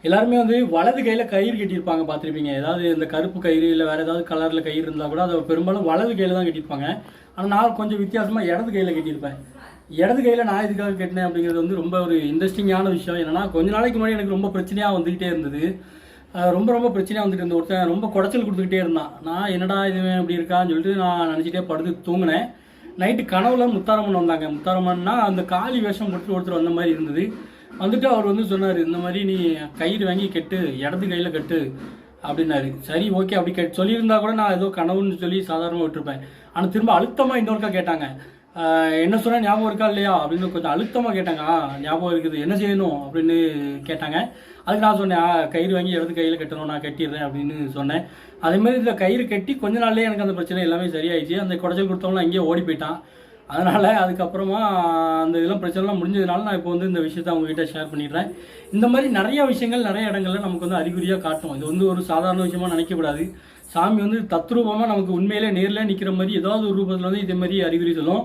எல்லாருமே வந்து வலது கையில் கயிறு கட்டியிருப்பாங்க பார்த்துருப்பீங்க. ஏதாவது இந்த கருப்பு கயிறு இல்லை வேறு ஏதாவது கலரில் கயிறு இருந்தால் கூட அதை பெரும்பாலும் வலது கையில் தான் கட்டியிருப்பாங்க. ஆனால் நான் கொஞ்சம் வித்தியாசமாக இடது கையில் கட்டியிருப்பேன். இடது கையில் நான் இதுக்காக கட்டினேன் அப்படிங்கிறது வந்து ரொம்ப ஒரு இன்ட்ரெஸ்டிங்கான விஷயம். என்னன்னா கொஞ்ச நாளைக்கு முன்னாடி எனக்கு ரொம்ப பிரச்சனையாக வந்துக்கிட்டே இருந்தது. ரொம்ப ரொம்ப பிரச்சனையாக வந்துட்டு இருந்த ஒருத்தன் ரொம்ப குடைச்சல் கொடுத்துக்கிட்டே இருந்தான். நான் என்னடா இதுவே இப்படி இருக்கான்னு சொல்லிட்டு நான் நினச்சிட்டே படுத்து தூங்கினேன். நைட்டு கனவுல முத்தாரம்மன் வந்தாங்க. முத்தாரம்மன்னா அந்த காளி வேஷம் கொடுத்து ஒருத்தர் வந்த மாதிரி இருந்தது. வந்துட்டு அவர் வந்து சொன்னார், இந்த மாதிரி நீ கயிறு வாங்கி கட்டு, இடது கையில் கட்டு அப்படின்னாரு. சரி ஓகே, அப்படி சொல்லியிருந்தா கூட நான் ஏதோ கனவுன்னு சொல்லி சாதாரணமாக விட்டுருப்பேன். ஆனால் திரும்ப அழுத்தமாக இன்னொருக்கா கேட்டாங்க. என்ன சொன்னால் ஞாபகம் இருக்கா இல்லையா அப்படின்னு கொஞ்சம் அழுத்தமாக கேட்டாங்க. ஞாபகம் இருக்குது, என்ன செய்யணும் அப்படின்னு கேட்டாங்க. அதுக்கு நான் சொன்னேன், கயிறு வாங்கி இடது கையில் கட்டணும், நான் கட்டிடுறேன் அப்படின்னு சொன்னேன். அதேமாதிரி இந்த கயிறு கட்டி கொஞ்ச நாள்லேயே எனக்கு அந்த பிரச்சனை எல்லாமே சரியாயிடுச்சு. அந்த குடைச்சல் கொடுத்தவங்களாம் அங்கேயே ஓடி போயிட்டான். அதனால் அதுக்கப்புறமா அந்த இதெல்லாம் பிரச்சனைலாம் முடிஞ்சதுனால நான் இப்போ வந்து இந்த விஷயத்தை அவங்ககிட்ட ஷேர் பண்ணிடுறேன். இந்த மாதிரி நிறைய விஷயங்கள் நிறைய இடங்கள்ல நமக்கு வந்து அறிகுறியாக காட்டும். இது வந்து ஒரு சாதாரண விஷயமா நினைக்கக்கூடாது. சாமி வந்து தத்ரூபமாக நமக்கு உண்மையிலே நேரில் நிற்கிற மாதிரி ஏதாவது ஒரு ரூபத்தில் வந்து இதே மாதிரி அறிகுறி சொல்லும்.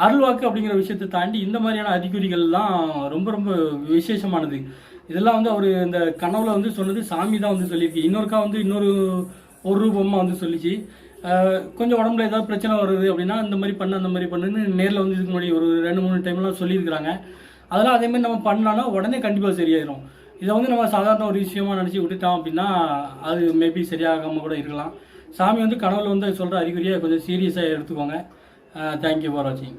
அருள்வாக்கு அப்படிங்கிற விஷயத்தை தாண்டி இந்த மாதிரியான அறிகுறிகள்லாம் ரொம்ப ரொம்ப விசேஷமானது. இதெல்லாம் வந்து அவர் இந்த கனவுல வந்து சொன்னது சாமி தான் வந்து சொல்லியிருக்கு. இன்னொருக்கா வந்து ஒரு ரூபமாக வந்து சொல்லிச்சு. கொஞ்சம் உடம்புல ஏதாவது பிரச்சனை வருது அப்படின்னா இந்த மாதிரி பண்ணு அந்த மாதிரி பண்ணுன்னு நேரில் வந்து இதுக்கு முன்னாடி ஒரு 2-3 டைம்லாம் சொல்லியிருக்கிறாங்க. அதெல்லாம் அதேமாதிரி நம்ம பண்ணலான்னா உடனே கண்டிப்பாக சரியாயிடும். இதை வந்து நம்ம சாதாரண ஒரு விஷயமா நினச்சி விட்டுட்டோம் அப்படின்னா அது மேபி சரியாகாமல் கூட இருக்கலாம். சாமி வந்து கனவுல வந்து சொல்கிற அறிகுறியை கொஞ்சம் சீரியஸாக எடுத்துக்கோங்க. தேங்க்யூ ஃபார் வாட்சிங்.